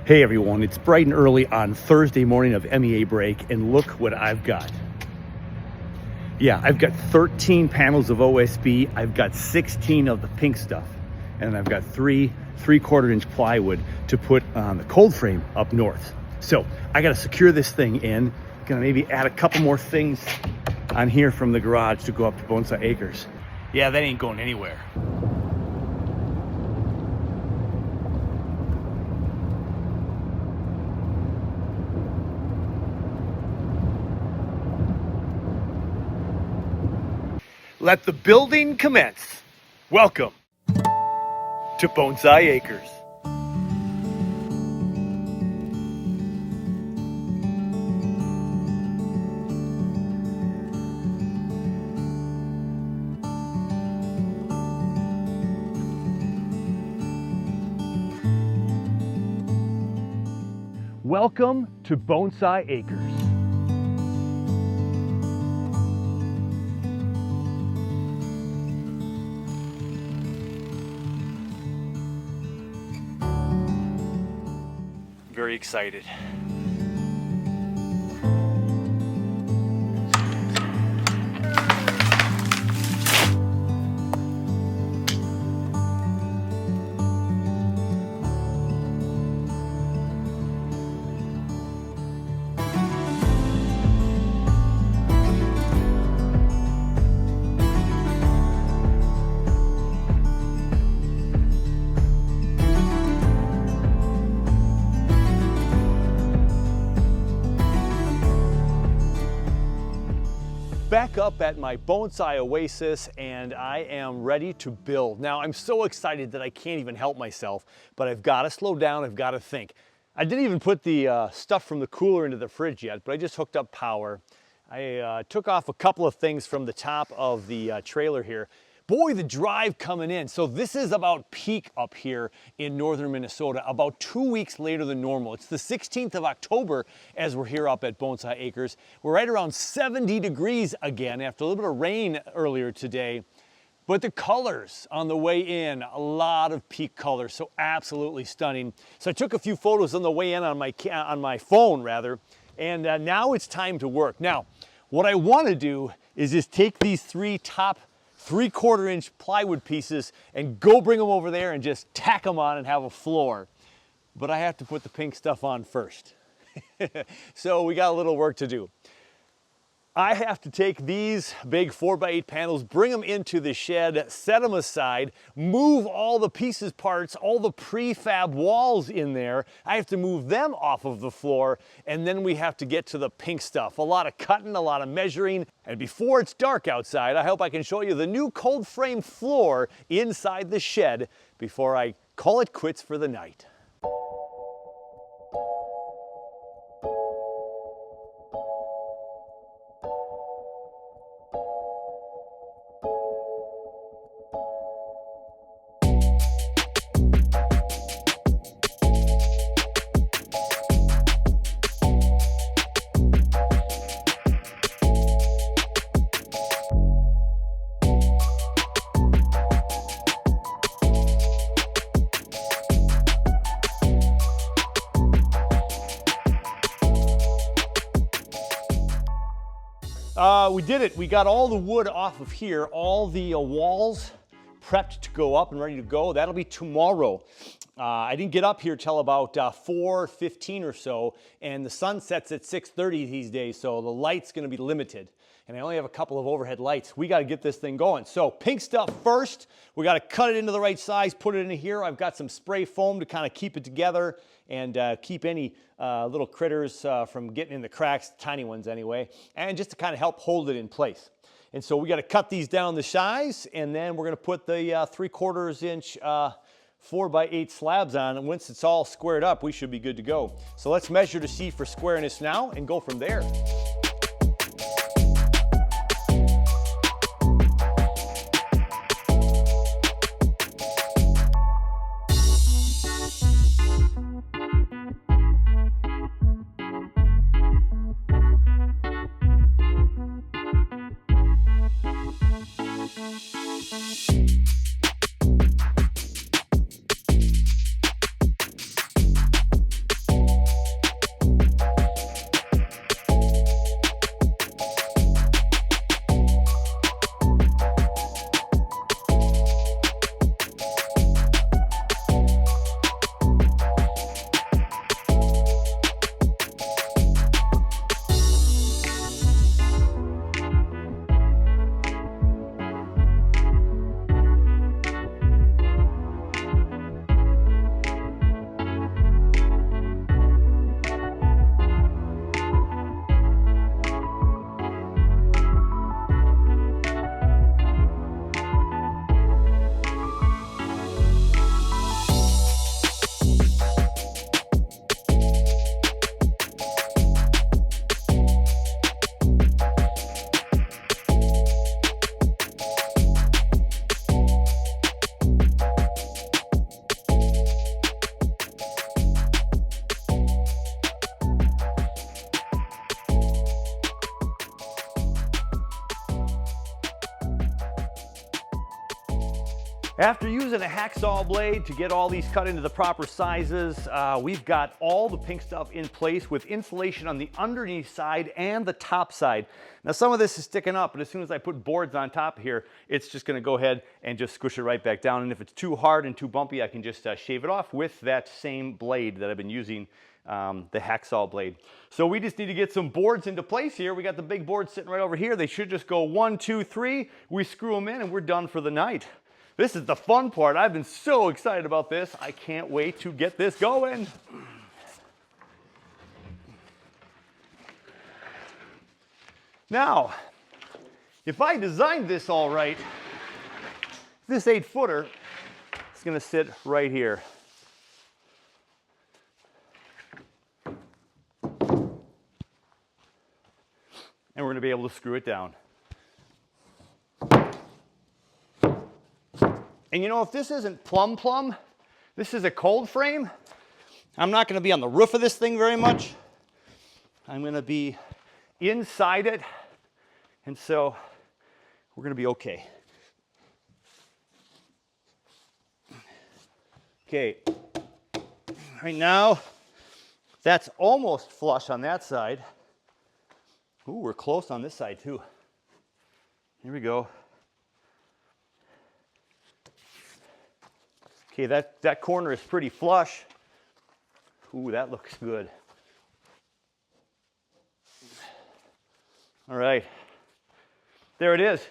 Hey everyone, it's bright and early on Thursday morning of MEA break, and look what I've got. Yeah, I've got 13 panels of OSB, I've got 16 of the pink stuff, and I've got 3/4 inch plywood to put on the cold frame up north. So I gotta secure this thing in, gonna maybe add a couple more things on here from the garage to go up to Bonsai Acres. Yeah, that ain't going anywhere. Let the building commence. Welcome to Bonsai Acres. Welcome to Bonsai Acres. Very excited. Back up at my bonsai oasis, and I am ready to build. Now, I'm so excited that I can't even help myself, but I've got to slow down, I've got to think. I didn't even put the stuff from the cooler into the fridge yet, but I just hooked up power. I took off a couple of things from the top of the trailer here. Boy, the drive coming in. So this is about peak up here in northern Minnesota, about 2 weeks later than normal. It's the 16th of October as we're here up at Bonsai Acres. We're right around 70 degrees again after a little bit of rain earlier today. But the colors on the way in, a lot of peak colors, so absolutely stunning. So I took a few photos on the way in on my phone rather, and now it's time to work. Now, what I want to do is just take these three top 3/4 inch plywood pieces and go bring them over there and just tack them on and have a floor. But I have to put the pink stuff on first. So we got a little work to do. I have to take these big 4x8 panels, bring them into the shed, set them aside, move all the pieces parts, all the prefab walls in there. I have to move them off of the floor, and then we have to get to the pink stuff. A lot of cutting, a lot of measuring, and before it's dark outside, I hope I can show you the new cold frame floor inside the shed before I call it quits for the night. We did it. We got all the wood off of here, all the walls prepped to go up and ready to go. That'll be tomorrow. I didn't get up here till about 4:15 or so, and the sun sets at 6:30 these days, so the light's gonna be limited. And I only have a couple of overhead lights. We gotta get this thing going. So pink stuff first. We gotta cut it into the right size, put it in here. I've got some spray foam to kind of keep it together and keep any little critters from getting in the cracks, tiny ones anyway, and just to kind of help hold it in place. And so we gotta cut these down the size, and then we're gonna put the 3/4 inch 4x8 slabs on, and once it's all squared up, we should be good to go. So let's measure to see for squareness now and go from there. After using a hacksaw blade to get all these cut into the proper sizes, we've got all the pink stuff in place with insulation on the underneath side and the top side. Now some of this is sticking up, but as soon as I put boards on top here, it's just gonna go ahead and just squish it right back down. And if it's too hard and too bumpy, I can just shave it off with that same blade that I've been using, the hacksaw blade. So we just need to get some boards into place here. We got the big boards sitting right over here. They should just go 1, 2, 3. We screw them in and we're done for the night. This is the fun part. I've been so excited about this. I can't wait to get this going. Now, if I designed this all right, this 8-footer is going to sit right here. And we're going to be able to screw it down. And you know, if this isn't plumb, this is a cold frame, I'm not going to be on the roof of this thing very much. I'm going to be inside it, and so we're going to be okay. Okay, right now, that's almost flush on that side. Ooh, we're close on this side too. Here we go. Okay, that corner is pretty flush. Ooh, that looks good. All right, there it is.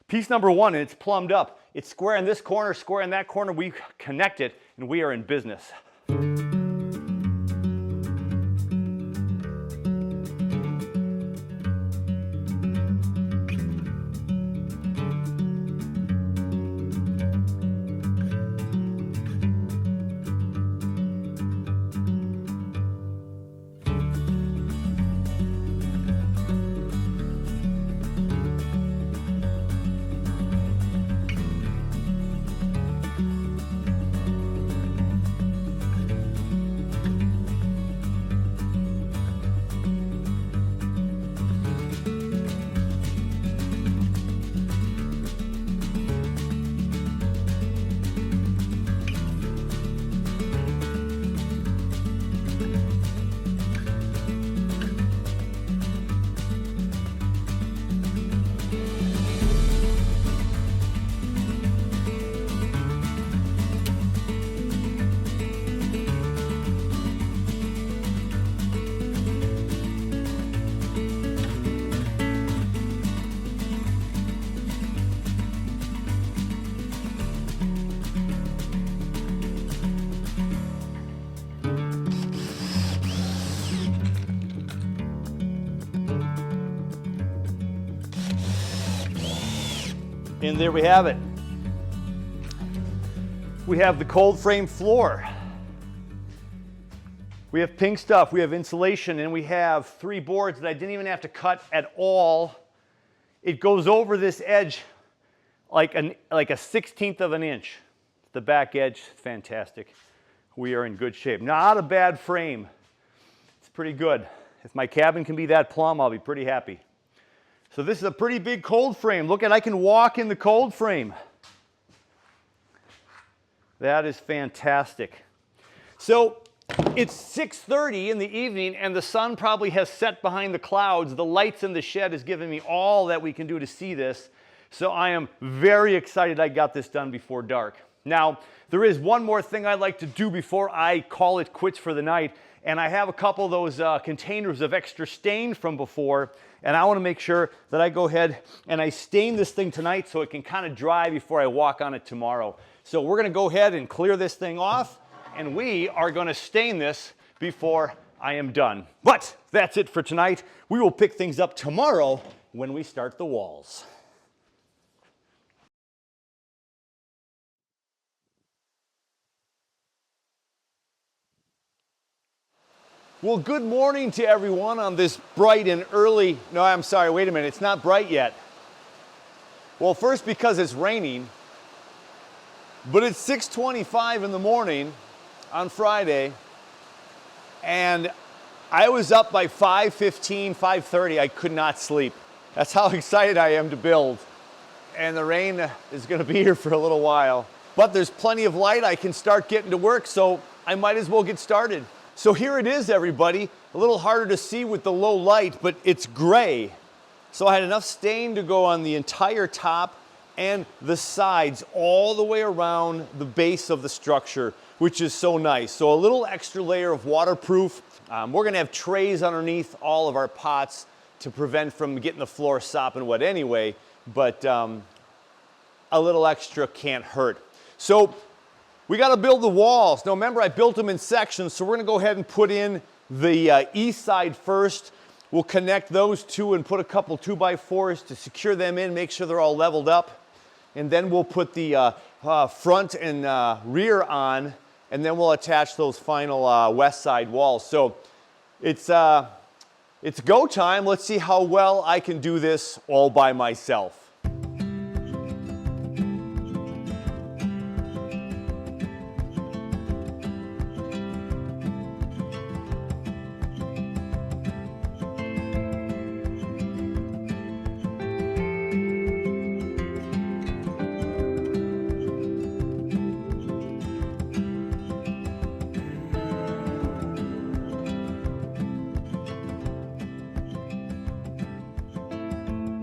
Piece number 1, and it's plumbed up. It's square in this corner, square in that corner. We connect it, and we are in business. And there we have it. We have the cold frame floor. We have pink stuff, we have insulation, and we have 3 boards that I didn't even have to cut at all. It goes over this edge like a 1/16 of an inch. The back edge, fantastic. We are in good shape. Not a bad frame. It's pretty good. If my cabin can be that plumb, I'll be pretty happy. So this is a pretty big cold frame. Look at, I can walk in the cold frame. That is fantastic. So it's 6:30 in the evening and the sun probably has set behind the clouds. The lights in the shed is giving me all that we can do to see this. So I am very excited I got this done before dark. Now, there is one more thing I'd like to do before I call it quits for the night. And I have a couple of those containers of extra stain from before, and I want to make sure that I go ahead and I stain this thing tonight so it can kind of dry before I walk on it tomorrow. So we're going to go ahead and clear this thing off, and we are going to stain this before I am done. But that's it for tonight. We will pick things up tomorrow when we start the walls. Well, good morning to everyone on this bright and early, no, I'm sorry, wait a minute, it's not bright yet. Well, first because it's raining, but it's 6:25 in the morning on Friday, and I was up by 5:15, 5:30, I could not sleep. That's how excited I am to build. And the rain is gonna be here for a little while. but there's plenty of light. I can start getting to work, so I might as well get started. So here it is, everybody. A little harder to see with the low light, but it's gray. So I had enough stain to go on the entire top and the sides all the way around the base of the structure, which is so nice. So a little extra layer of waterproof. We're gonna have trays underneath all of our pots to prevent from getting the floor sopping wet anyway, but a little extra can't hurt. So we gotta build the walls. Now remember, I built them in sections, so we're gonna go ahead and put in the east side first. We'll connect those two and put a couple 2x4s to secure them in, make sure they're all leveled up. And then we'll put the front and rear on, and then we'll attach those final west side walls. So it's go time. Let's see how well I can do this all by myself.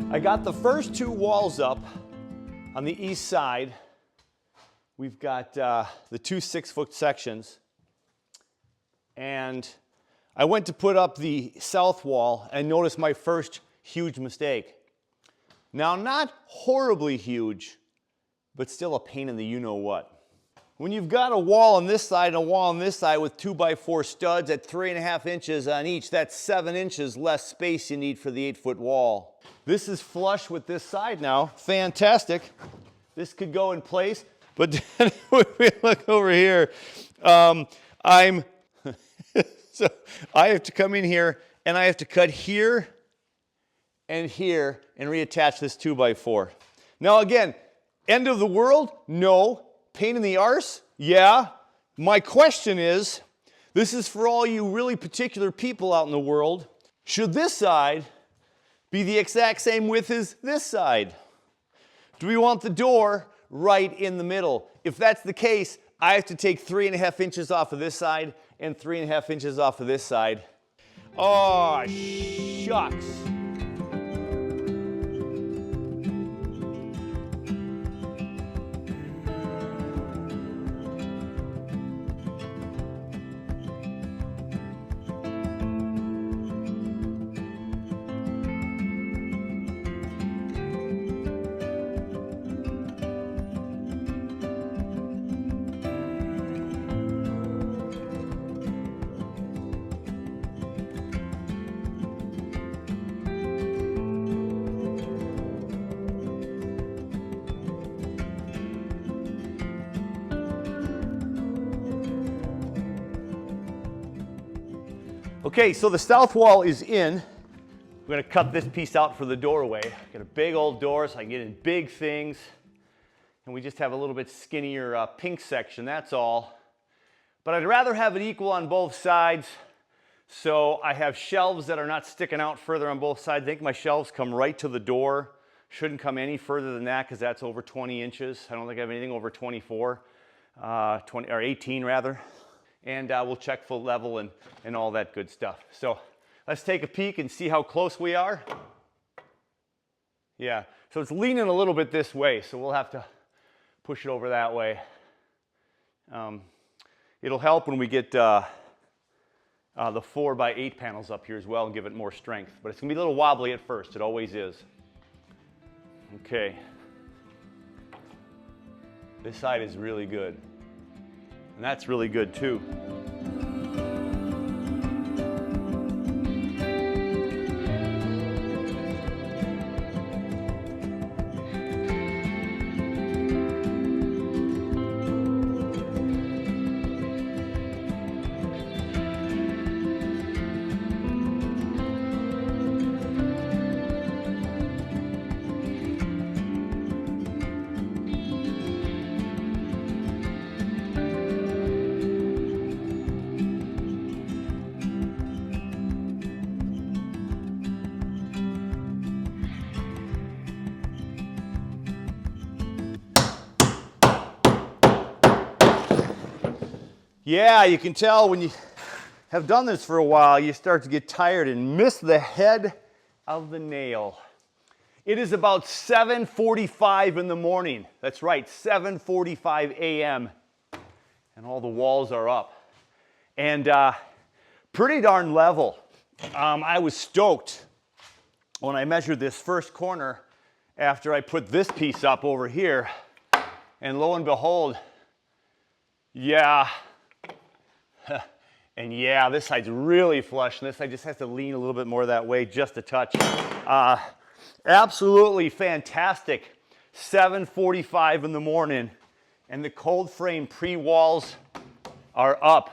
I got the first two walls up on the east side. We've got the two 6-foot sections. And I went to put up the south wall and noticed my first huge mistake. Now, not horribly huge, but still a pain in the you-know-what. When you've got a wall on this side and a wall on this side with 2x4 studs at 3.5 inches on each, that's 7 inches less space you need for the 8-foot wall. This is flush with this side now. Fantastic. This could go in place. But then when we look over here, so I have to come in here and I have to cut here and here and reattach this 2x4. Now again, end of the world? No. Pain in the arse? Yeah. My question is, this is for all you really particular people out in the world, should this side be the exact same width as this side? Do we want the door right in the middle? If that's the case, I have to take 3.5 inches off of this side and 3.5 inches off of this side. Oh, shucks. Okay, so the south wall is in. We're going to cut this piece out for the doorway. Got a big old door so I can get in big things. And we just have a little bit skinnier pink section, that's all. But I'd rather have it equal on both sides. So I have shelves that are not sticking out further on both sides. I think my shelves come right to the door. Shouldn't come any further than that because that's over 20 inches. I don't think I have anything over 24, 20, or 18 rather. And we'll check full level and all that good stuff. So let's take a peek and see how close we are. Yeah, so it's leaning a little bit this way, so we'll have to push it over that way. It'll help when we get the 4x8 panels up here as well and give it more strength. But it's gonna be a little wobbly at first, it always is. Okay. This side is really good. And that's really good too. Yeah, you can tell when you have done this for a while, you start to get tired and miss the head of the nail. It is about 7:45 in the morning. That's right, 7:45 a.m. And all the walls are up. And pretty darn level. I was stoked when I measured this first corner after I put this piece up over here. And lo and behold, yeah. And yeah, this side's really flush, and this side just has to lean a little bit more that way, just a touch. Absolutely fantastic. 7:45 in the morning, and the cold frame pre-walls are up.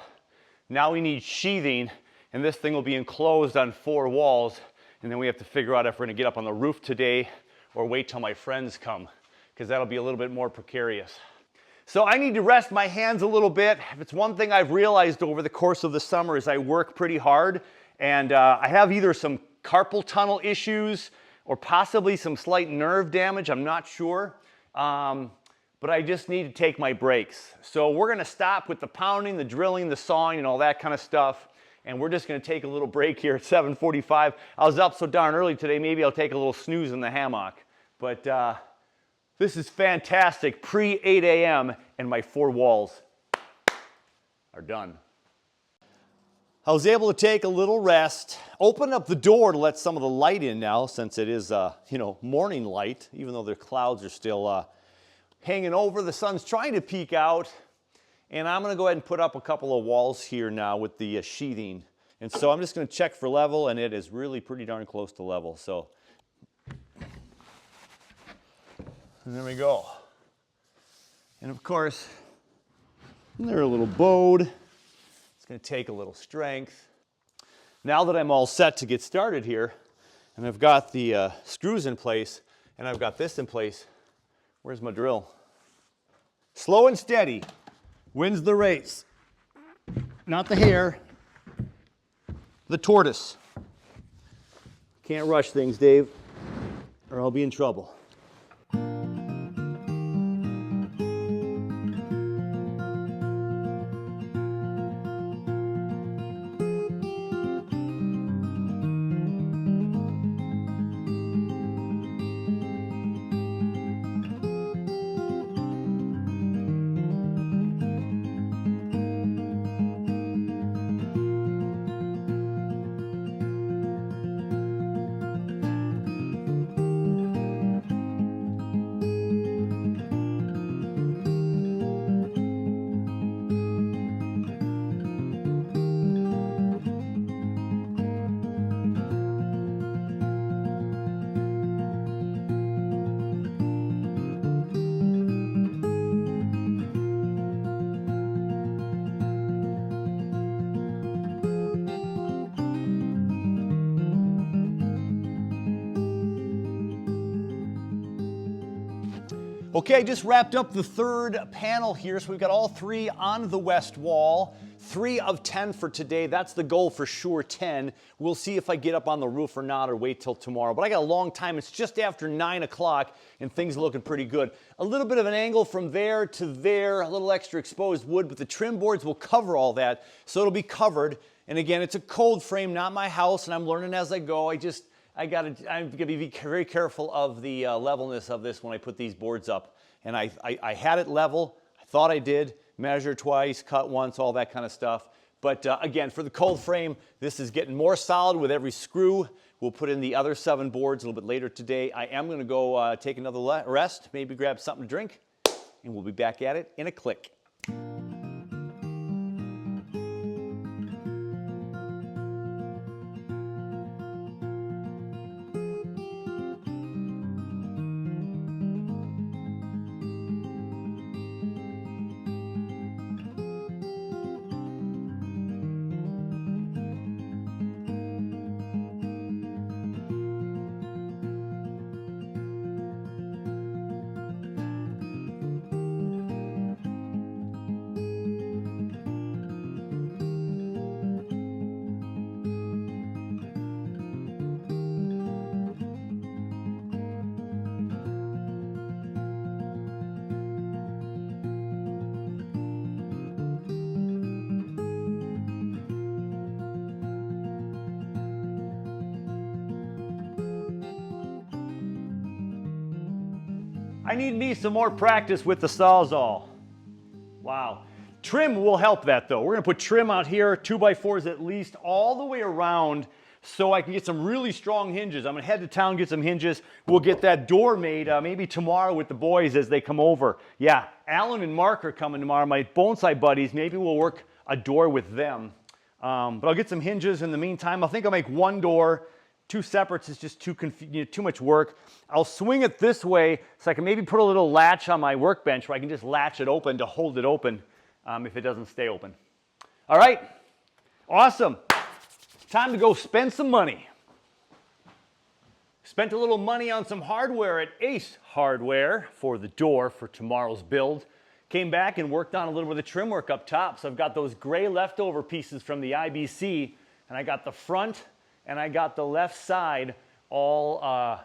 Now we need sheathing, and this thing will be enclosed on 4 walls, and then we have to figure out if we're gonna get up on the roof today or wait till my friends come, because that'll be a little bit more precarious. So I need to rest my hands a little bit. If it's one thing I've realized over the course of the summer is I work pretty hard, and I have either some carpal tunnel issues or possibly some slight nerve damage, I'm not sure. But I just need to take my breaks. So we're gonna stop with the pounding, the drilling, the sawing, and all that kind of stuff. And we're just gonna take a little break here at 7:45. I was up so darn early today, maybe I'll take a little snooze in the hammock. But this is fantastic, pre-8 a.m. and my 4 walls are done. I was able to take a little rest, open up the door to let some of the light in now since it is, morning light, even though the clouds are still hanging over. The sun's trying to peek out, and I'm gonna go ahead and put up a couple of walls here now with the sheathing. And so I'm just gonna check for level, and it is really pretty darn close to level. So. And there we go. And of course, they're a little bowed. It's gonna take a little strength. Now that I'm all set to get started here, and I've got the screws in place, and I've got this in place, where's my drill? Slow and steady wins the race. Not the hare, the tortoise. Can't rush things, Dave, or I'll be in trouble. Okay, just wrapped up the third panel here. So we've got all 3 on the west wall. 3 of 10 for today. That's the goal for sure, 10. We'll see if I get up on the roof or not, or wait till tomorrow. But I got a long time. It's just after 9 o'clock, and things are looking pretty good. A little bit of an angle from there to there, a little extra exposed wood, but the trim boards will cover all that, so it'll be covered. And again, it's a cold frame, not my house, and I'm learning as I go. I'm gonna be very careful of the levelness of this when I put these boards up. And I had it level, I thought I did, measure twice, cut once, all that kind of stuff. But again, for the cold frame, this is getting more solid with every screw. We'll put in the other 7 boards a little bit later today. I am gonna go take another rest, maybe grab something to drink, and we'll be back at it in a click. I need me some more practice with the Sawzall. Wow. Trim will help that though. We're gonna put trim out here, 2x4s at least, all the way around so I can get some really strong hinges. I'm gonna head to town, get some hinges. We'll get that door made maybe tomorrow with the boys as they come over. Yeah, Alan and Mark are coming tomorrow, my bonsai buddies. Maybe we'll work a door with them. But I'll get some hinges in the meantime. I think I'll make one door. Two separates is just too much work. I'll swing it this way so I can maybe put a little latch on my workbench where I can just latch it open to hold it open if it doesn't stay open. All right, awesome. Time to go spend some money. Spent a little money on some hardware at Ace Hardware for the door for tomorrow's build. Came back and worked on a little bit of trim work up top. So I've got those gray leftover pieces from the IBC, and I got the front and I got the left side all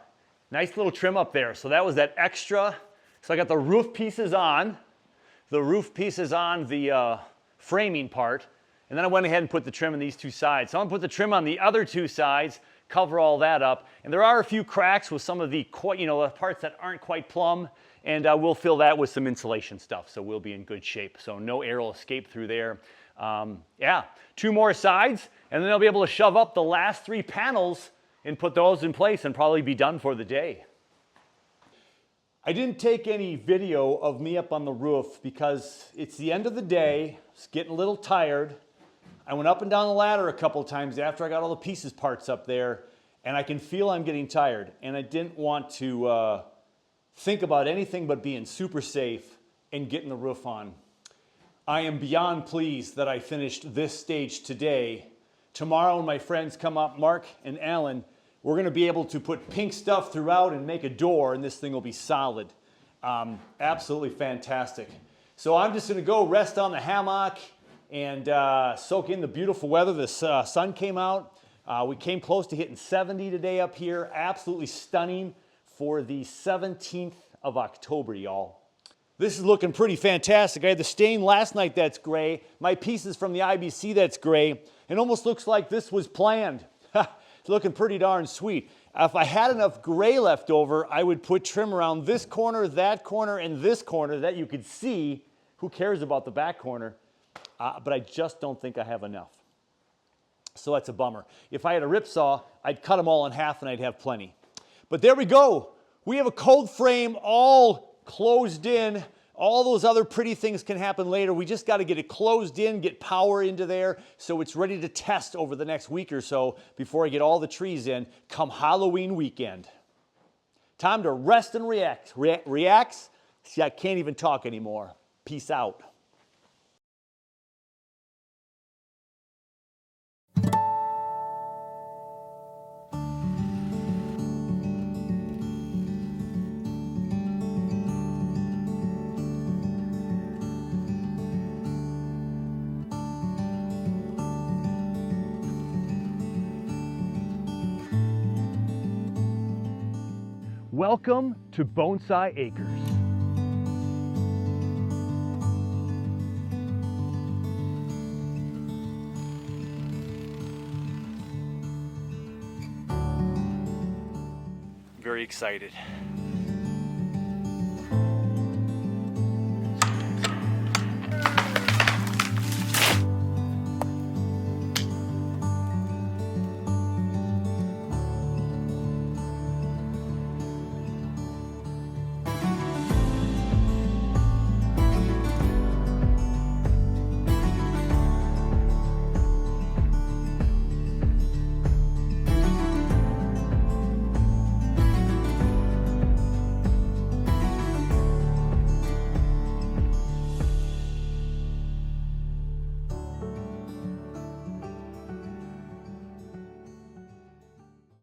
nice little trim up there. So that was that extra. So I got the roof pieces on, the framing part, and then I went ahead and put the trim on these two sides. So I'm gonna put the trim on the other two sides, cover all that up. And there are a few cracks with some of the parts that aren't quite plumb, and we'll fill that with some insulation stuff. So we'll be in good shape. So no air will escape through there. Yeah, 2 more sides, and then I'll be able to shove up the last 3 panels and put those in place and probably be done for the day. I didn't take any video of me up on the roof because it's the end of the day. It's getting a little tired. I went up and down the ladder a couple times after I got all the pieces parts up there, and I can feel I'm getting tired, and I didn't want to think about anything but being super safe and getting the roof on. I am beyond pleased that I finished this stage today. Tomorrow when my friends come up, Mark and Alan, we're gonna be able to put pink stuff throughout and make a door, and this thing will be solid. Absolutely fantastic. So I'm just gonna go rest on the hammock and soak in the beautiful weather. The sun came out. We came close to hitting 70 today up here. Absolutely stunning for the 17th of October, y'all. This is looking pretty fantastic. I had the stain last night that's gray. My pieces from the IBC that's gray. It almost looks like this was planned. It's looking pretty darn sweet. If I had enough gray left over, I would put trim around this corner, and this corner that you could see. Who cares about the back corner? But I just don't think I have enough. So that's a bummer. If I had a rip saw, I'd cut them all in half and I'd have plenty. But there we go. We have a cold frame all closed in. All those other pretty things can happen later. We just got to get it closed in, get power into there so it's ready to test over the next week or so before I get all the trees in come Halloween weekend. Time to rest and relax. See, I can't even talk anymore. Peace out. Welcome to Bonsai Acres. Very excited.